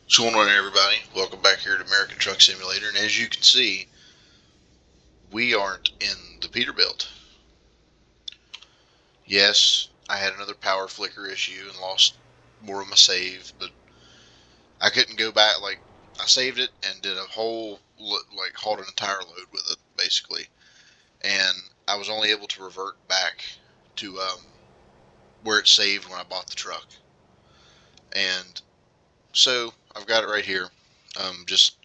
What's going on, everybody? Welcome back here to American Truck Simulator, and as you can see, we aren't in the Peterbilt. Yes, I had another power flicker issue and lost more of my save, but I couldn't go back. Like, I saved it and did a whole, hauled an entire load with it, basically, and I was only able to revert back to where it saved when I bought the truck. And so, I've got it right here. Just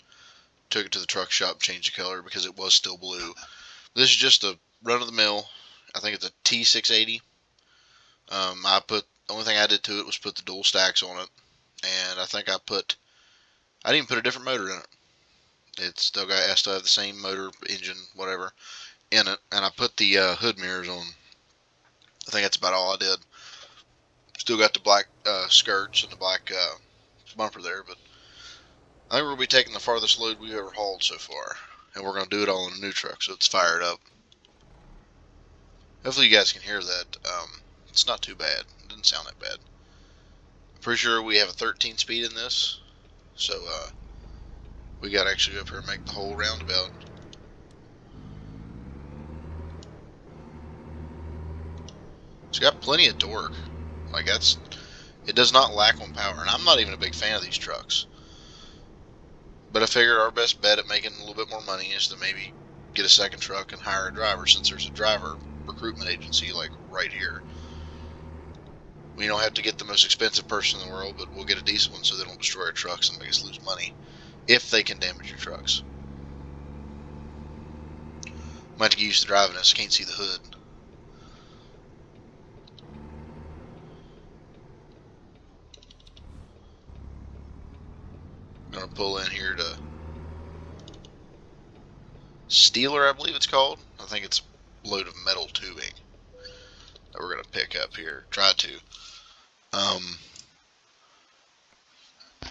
took it to the truck shop, changed the color because it was still blue. This is just a run of the mill. I think it's a T680. The only thing I did to it was put the dual stacks on it, and I didn't even put a different motor in it. I still have the same motor, engine, whatever, in it, and I put the hood mirrors on. I think that's about all I did. Still got the black skirts and the black bumper there, but I think we're going to be taking the farthest load we've ever hauled so far, and we're going to do it all in a new truck, so it's fired up. Hopefully you guys can hear that. It's not too bad. It doesn't sound that bad. Pretty sure we have a 13 speed in this, so we got to actually go up here and make the whole roundabout. It's got plenty of torque. It does not lack on power, and I'm not even a big fan of these trucks. But I figured our best bet at making a little bit more money is to maybe get a second truck and hire a driver, since there's a driver recruitment agency like right here. We don't have to get the most expensive person in the world, but we'll get a decent one so they don't destroy our trucks and make us lose money if they can damage your trucks. Might have to get used to driving this. Can't see the hood. I'm gonna pull in here to Steeler, I believe it's called. I think it's a load of metal tubing that we're gonna pick up here. Try to.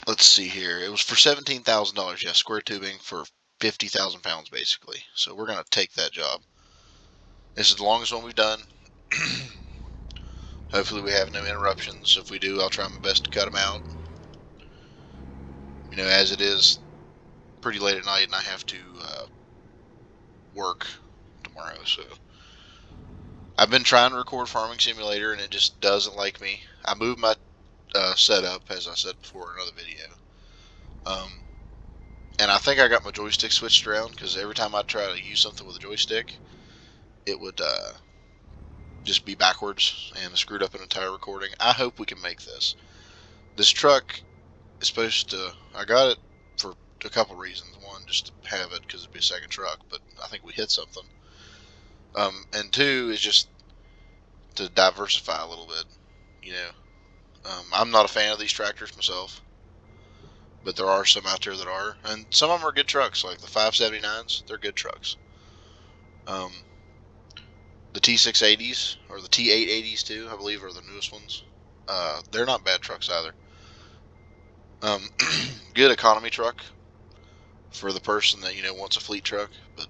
Let's see here. It was for $17,000. Yeah, square tubing for 50,000 pounds, basically. So we're gonna take that job. This is the longest one we've done. Hopefully we have no interruptions. If we do, I'll try my best to cut them out. You know, as it is pretty late at night and I have to work tomorrow, so I've been trying to record Farming Simulator and it just doesn't like me. I moved my setup, as I said before in another video, and I think I got my joystick switched around, because every time I try to use something with a joystick, it would just be backwards and screwed up an entire recording. I hope we can make this. This truck is supposed to, I got it for a couple reasons. One, just to have it because it'd be a second truck, but I think we hit something. And two is just to diversify a little bit. You know, I'm not a fan of these tractors myself, but there are some out there that are, and some of them are good trucks, like the 579s. They're good trucks. The T680s or the T880s too, I believe, are the newest ones. They're not bad trucks either. Good economy truck for the person that wants a fleet truck. But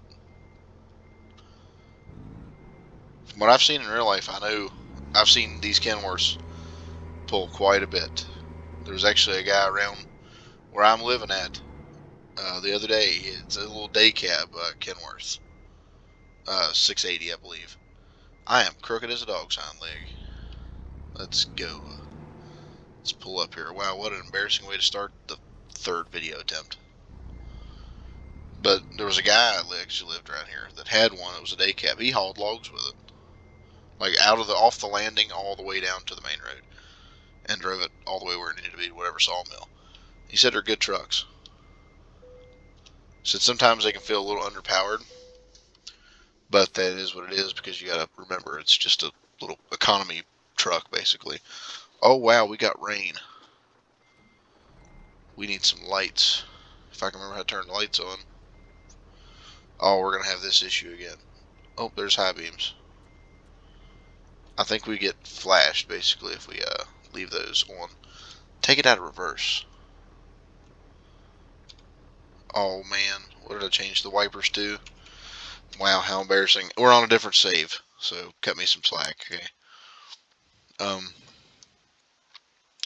from what I've seen in real life, I know I've seen these Kenworths pull quite a bit. There was actually a guy around where I'm living at the other day. It's a little day cab Kenworth, 680, I believe. I am crooked as a dog's hind leg. Let's go. Let's pull up here. Wow, what an embarrassing way to start the third video attempt. But there was a guy that actually lived around here that had one. It was a day cab. He hauled logs with it, like off the landing all the way down to the main road, and drove it all the way where it needed to be, to whatever sawmill. He said they're good trucks. He said sometimes they can feel a little underpowered, but that is what it is, because you got to remember it's just a little economy truck basically. Oh wow, we got rain. We need some lights. If I can remember how to turn the lights on. Oh, we're gonna have this issue again. Oh, there's high beams. I think we get flashed basically if we leave those on. Take it out of reverse. Oh man, what did I change the wipers to? Wow, how embarrassing. We're on a different save, so cut me some slack, okay?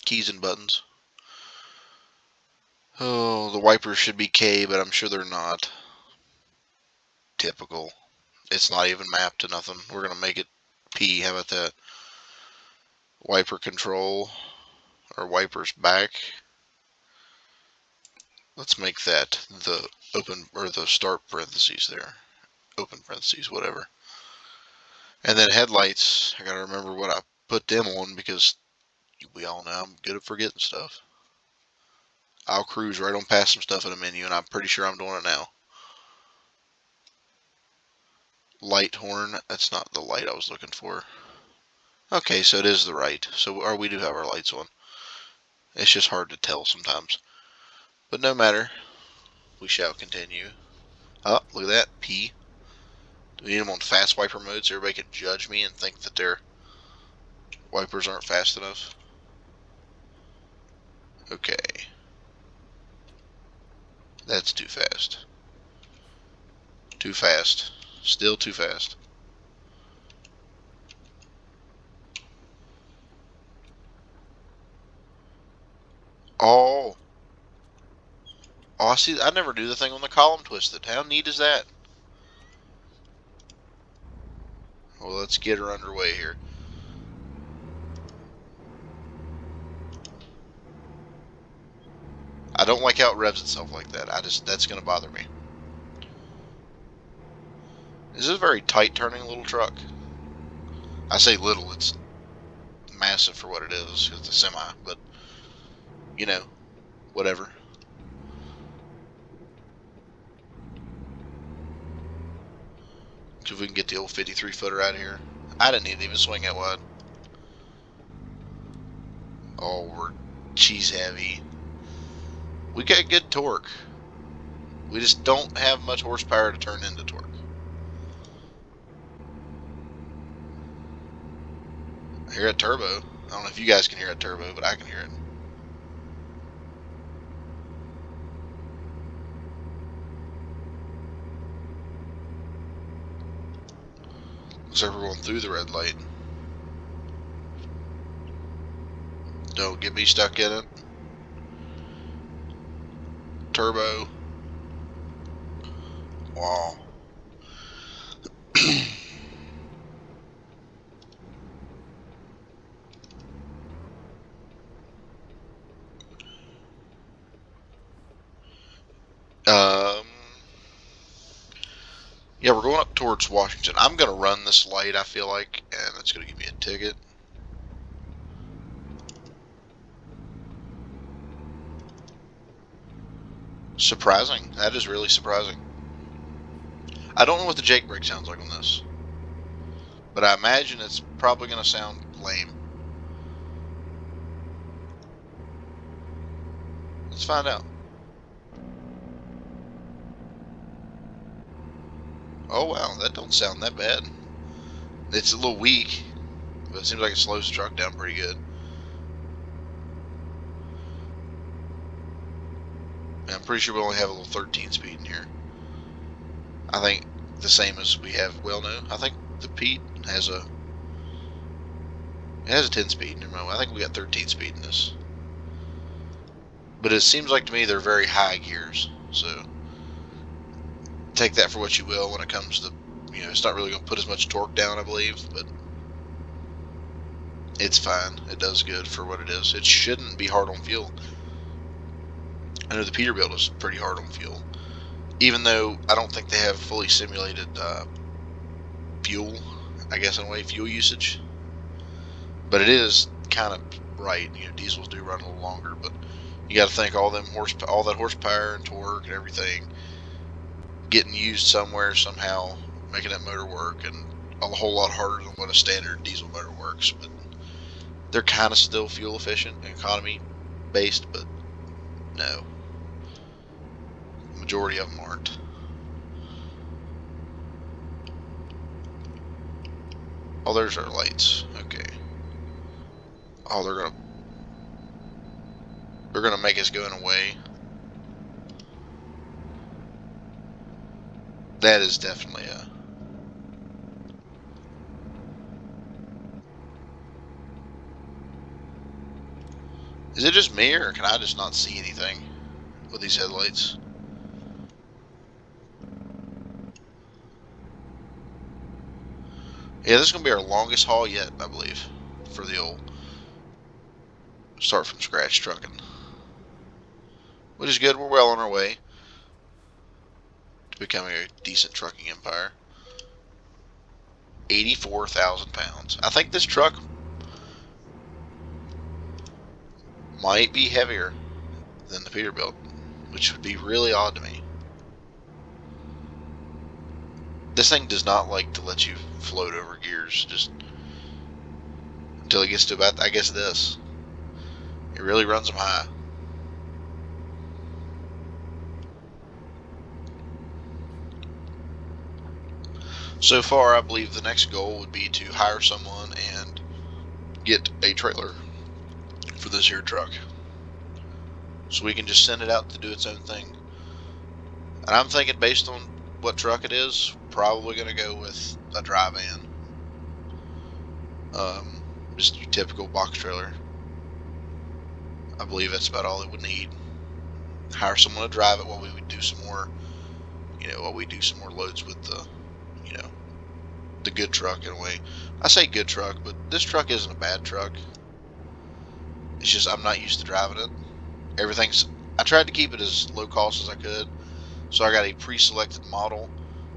Keys and buttons. Oh, the wipers should be K, but I'm sure they're not. Typical. It's not even mapped to nothing. We're going to make it P. How about that? Wiper control, or wipers back. Let's make that the open, or the start parentheses there. Open parentheses, whatever. And then headlights, I got to remember what I put them on because we all know I'm good at forgetting stuff. I'll cruise right on past some stuff in a menu, and I'm pretty sure I'm doing it now. Light horn, that's not the light I was looking for. Okay, so it is the right. So we do have our lights on. It's just hard to tell sometimes. But no matter. We shall continue. Oh, look at that. P. Do we need them on fast wiper mode so everybody can judge me and think that their wipers aren't fast enough? Okay. That's too fast. Too fast. Still too fast. Oh. Oh, see, I never do the thing on the column twisted. How neat is that? Well, let's get her underway here. I don't like how it revs itself like that. That's going to bother me. This is a very tight turning little truck. I say little, it's massive for what it is. It's a semi, but, you know, whatever. See if we can get the old 53 footer out of here. I didn't need to even swing that wide. Oh, we're cheese heavy. We got good torque. We just don't have much horsepower to turn into torque. I hear a turbo. I don't know if you guys can hear a turbo, but I can hear it. Looks like we're going through the red light. Don't get me stuck in it. Turbo. Wow. Yeah, we're going up towards Washington. I'm going to run this light, I feel like, and it's going to give me a ticket. Surprising. That is really surprising. I don't know what the Jake brake sounds like on this, but I imagine it's probably going to sound lame. Let's find out. Oh wow, that don't sound that bad. It's a little weak, but it seems like it slows the truck down pretty good. And I'm pretty sure we only have a little 13 speed in here. I think the same as we have. Well, no, I think the Pete has a 10 speed. Never mind. I think we got 13 speed in this. But it seems like to me they're very high gears, so take that for what you will when it comes to, it's not really going to put as much torque down, I believe, but it's fine. It does good for what it is. It shouldn't be hard on fuel. I know the Peterbilt is pretty hard on fuel, even though I don't think they have fully simulated fuel, I guess in a way, fuel usage. But it is kind of right. Diesels do run a little longer, but you got to think all that horsepower and torque and everything getting used somewhere somehow, making that motor work, and a whole lot harder than what a standard diesel motor works. But they're kind of still fuel efficient and economy based, but no, majority of them aren't. Oh, there's our lights. Okay. Oh, they're gonna make us go in a way. That is definitely a. Is it just me, or can I just not see anything? with these headlights. Yeah, this is going to be our longest haul yet, I believe, for the old start from scratch trucking. Which is good. We're well on our way to becoming a decent trucking empire. 84,000 pounds. I think this truck might be heavier than the Peterbilt, which would be really odd to me. This thing does not like to let you float over gears just until it gets to about, I guess, this. It really runs them high. So far, I believe the next goal would be to hire someone and get a trailer for this here truck, so we can just send it out to do its own thing. And I'm thinking, based on what truck it is, probably going to go with a dry van. Just your typical box trailer. I believe that's about all it would need. Hire someone to drive it while we would do some more, while we do some more loads with the, the good truck in a way. I say good truck, but this truck isn't a bad truck. It's just I'm not used to driving it. I tried to keep it as low cost as I could, so I got a pre-selected model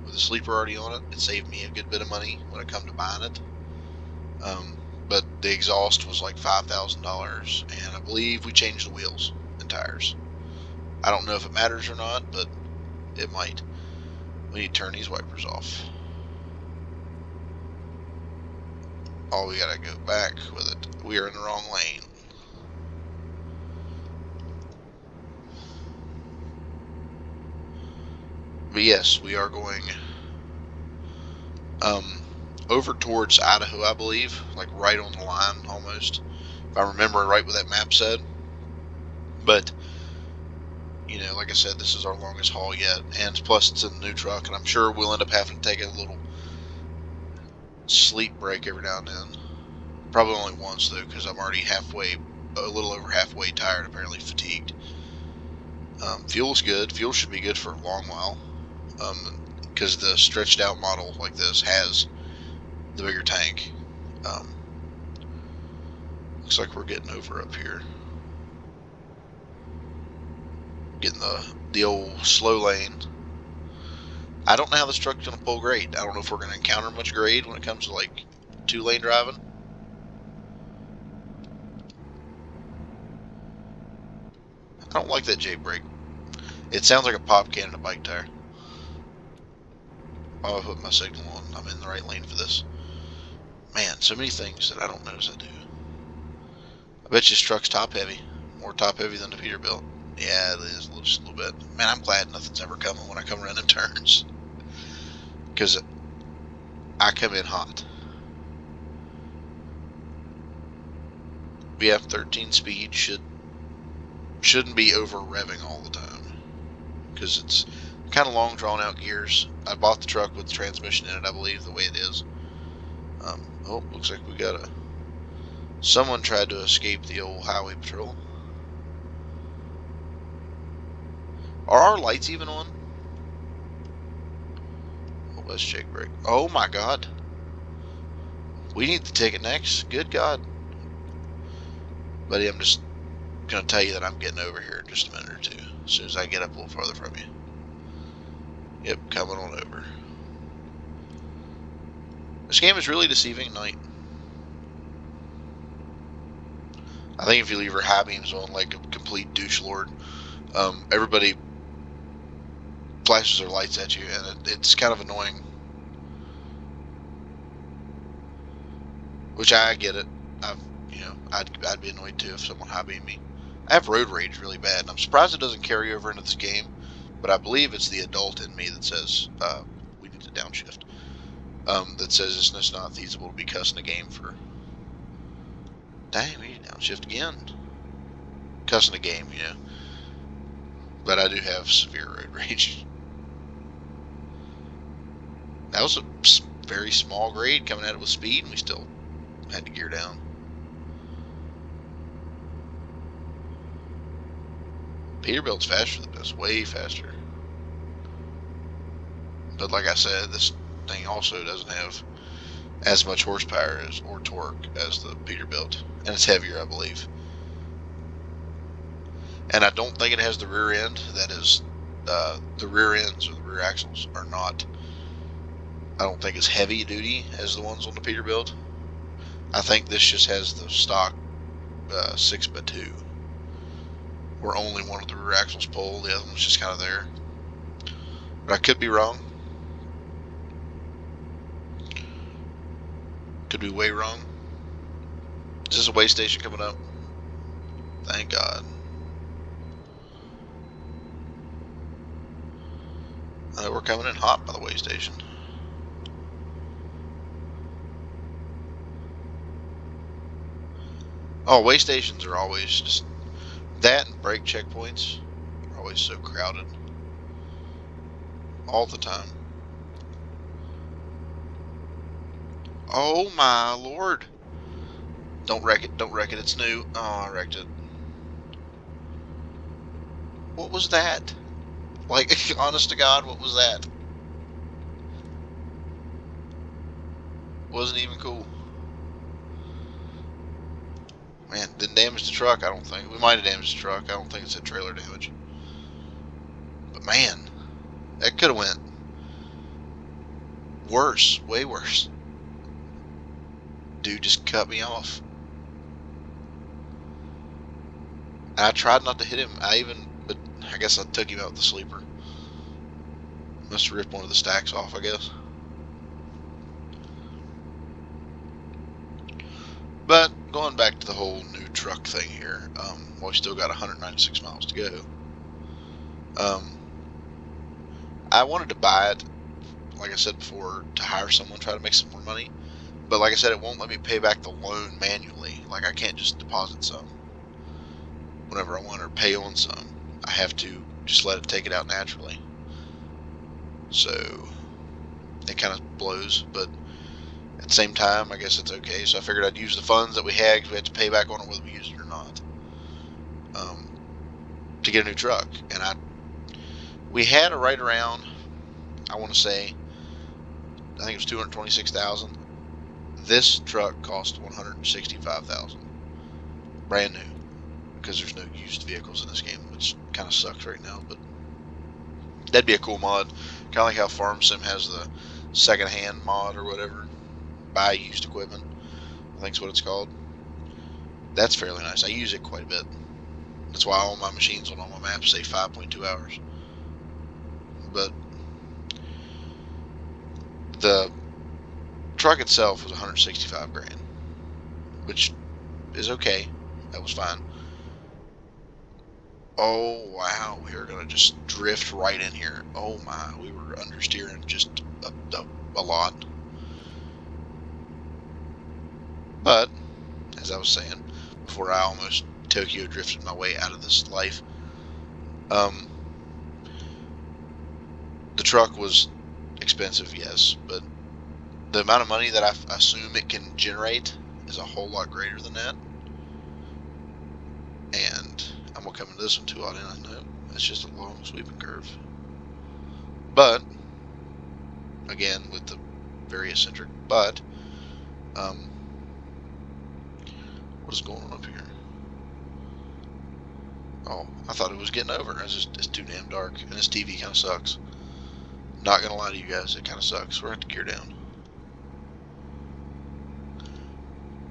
with a sleeper already on it. It saved me a good bit of money when it come to buying it. But the exhaust was like $5,000, and I believe we changed the wheels and tires. I don't know if it matters or not, but it might. We need to turn these wipers off. Oh, we gotta go back with it. We are in the wrong lane. But yes, we are going over towards Idaho, I believe, like right on the line almost, if I remember right what that map said. But like I said, this is our longest haul yet, and plus it's a new truck, and I'm sure we'll end up having to take a little sleep break every now and then. Probably only once though, because I'm already a little over halfway tired, apparently fatigued. Fuel's good. Fuel should be good for a long while, because the stretched out model like this has the bigger tank. Looks like we're getting over up here. Getting the old slow lane. I don't know how this truck's going to pull grade. I don't know if we're going to encounter much grade when it comes to like 2-lane driving. I don't like that J brake. It sounds like a pop can in a bike tire. I'll put my signal on. I'm in the right lane for this. Man, so many things that I don't notice I do. I bet you this truck's top heavy. More top heavy than the Peterbilt. Yeah, it is just a little bit. Man, I'm glad nothing's ever coming when I come around them turns, because I come in hot. We have 13 speed. Shouldn't be over revving all the time, because it's kind of long drawn out gears. I bought the truck with the transmission in it, I believe, the way it is. Oh, looks like we got someone tried to escape the old highway patrol. Are our lights even on? Oh, let's check brake. Oh my God. We need the ticket next. Good God. Buddy, I'm just going to tell you that I'm getting over here in just a minute or two, as soon as I get up a little farther from you. Yep, coming on over. This game is really deceiving at night. I think if you leave your high beams on like a complete douche lord, everybody flashes their lights at you, and it's kind of annoying. Which I get it. I'd be annoyed too if someone high beamed me. I have road rage really bad, and I'm surprised it doesn't carry over into this game. But I believe it's the adult in me that says we need to downshift. That says it's just not feasible to be cussing a game for. Dang, we need to downshift again. Cussing a game, But I do have severe road rage. That was a very small grade coming at it with speed, and we still had to gear down. Peterbilt's faster than this, way faster. But like I said, this thing also doesn't have as much horsepower or torque as the Peterbilt, and it's heavier, I believe. And I don't think it has the rear end. That is, the rear ends or the rear axles are not, I don't think as heavy duty as the ones on the Peterbilt. I think this just has the stock 6x2, where only one of the rear axles pull, the other one's just kind of there. But I could be wrong. Could be way wrong. Is this a weigh station coming up? Thank God. We're coming in hot by the weigh station. Oh, weigh stations are always just that, and brake checkpoints are always so crowded. All the time. Oh my Lord. Don't wreck it, don't wreck it, it's new. Oh, I wrecked it. What was that? Like, honest to God, what was that? Wasn't even cool. Man, didn't damage the truck, I don't think. We might have damaged the truck. I don't think it's had trailer damage. But man, that could have went worse, way worse. Dude just cut me off. I tried not to hit him. But I guess I took him out with the sleeper. Must have ripped one of the stacks off, I guess. But going back to the whole new truck thing here, well, we still got 196 miles to go. I wanted to buy it, like I said before, to hire someone, try to make some more money. But like I said, it won't let me pay back the loan manually. Like, I can't just deposit some whenever I want or pay on some. I have to just let it take it out naturally. So it kind of blows, but at the same time, I guess it's okay. So I figured I'd use the funds that we had, because we had to pay back on it whether we used it or not, to get a new truck. And we had a right around, I want to say, I think it was $226,000. This truck cost $165,000, brand new, because there's no used vehicles in this game, which kind of sucks right now. But that'd be a cool mod, kind of like how Farm Sim has the second-hand mod or whatever, buy used equipment, I think is what it's called. That's fairly nice. I use it quite a bit. That's why all my machines on all my maps say 5.2 hours. But the truck itself was 165 grand, which is okay. That was fine. Oh wow, we were gonna just drift right in here. Oh my, we were understeering just a lot. But as I was saying before, I almost Tokyo drifted my way out of this life. The truck was expensive, yes, but the amount of money that I assume it can generate is a whole lot greater than that. And I'm gonna come into this one too hot, and I know it's just a long sweeping curve. But again, with the very eccentric. But what is going on up here? Oh, I thought it was getting over. It's too damn dark, and this TV kind of sucks. Not gonna lie to you guys, it kind of sucks. We're gonna have to gear down.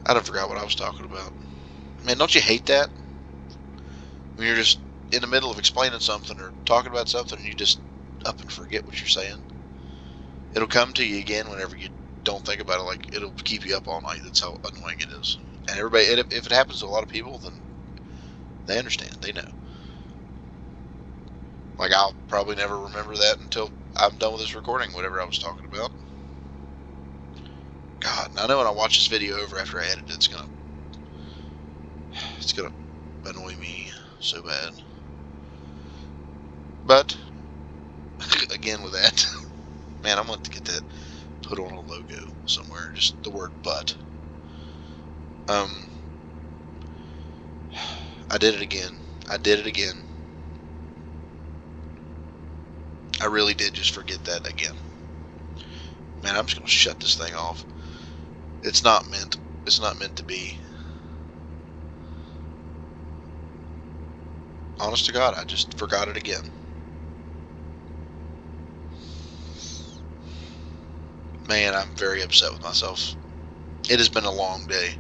I done forgot what I was talking about. Man, don't you hate that? When you're just in the middle of explaining something or talking about something, and you just up and forget what you're saying. It'll come to you again whenever you don't think about it. Like, it'll keep you up all night. That's how annoying it is. And everybody, if it happens to a lot of people, then they understand. They know. Like, I'll probably never remember that until I'm done with this recording, whatever I was talking about. God, I know when I watch this video over after I edit it, it's gonna annoy me so bad. But again, with that, man, I'm going to get that put on a logo somewhere. Just the word "but." I did it again. I really did just forget that again. Man, I'm just gonna shut this thing off. It's not meant. It's not meant to be. Honest to God, I just forgot it again. Man, I'm very upset with myself. It has been a long day.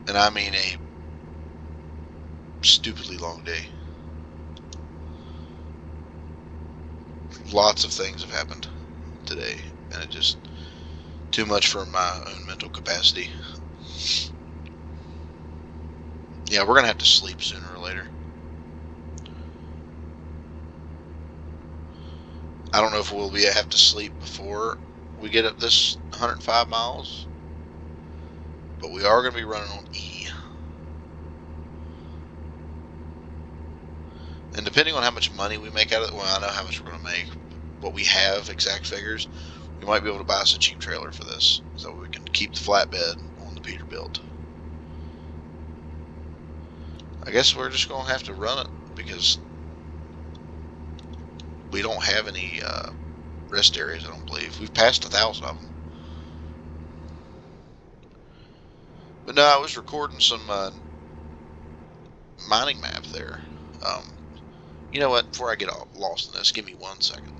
And I mean a stupidly long day. Lots of things have happened today, and it just too much for my own mental capacity. Yeah, we're gonna have to sleep sooner or later. I don't know if we'll have to sleep before we get up this 105 miles, but we are gonna be running on E. And depending on how much money we make out of it, well, I know how much we're gonna make. What we have, exact figures, we might be able to buy us a cheap trailer for this, so we can keep the flatbed on the Peterbilt. I guess we're just gonna have to run it because we don't have any rest areas. I don't believe we've passed 1,000 of them. But no, I was recording some mining map there. You know what? Before I get all lost in this, give me 1 second.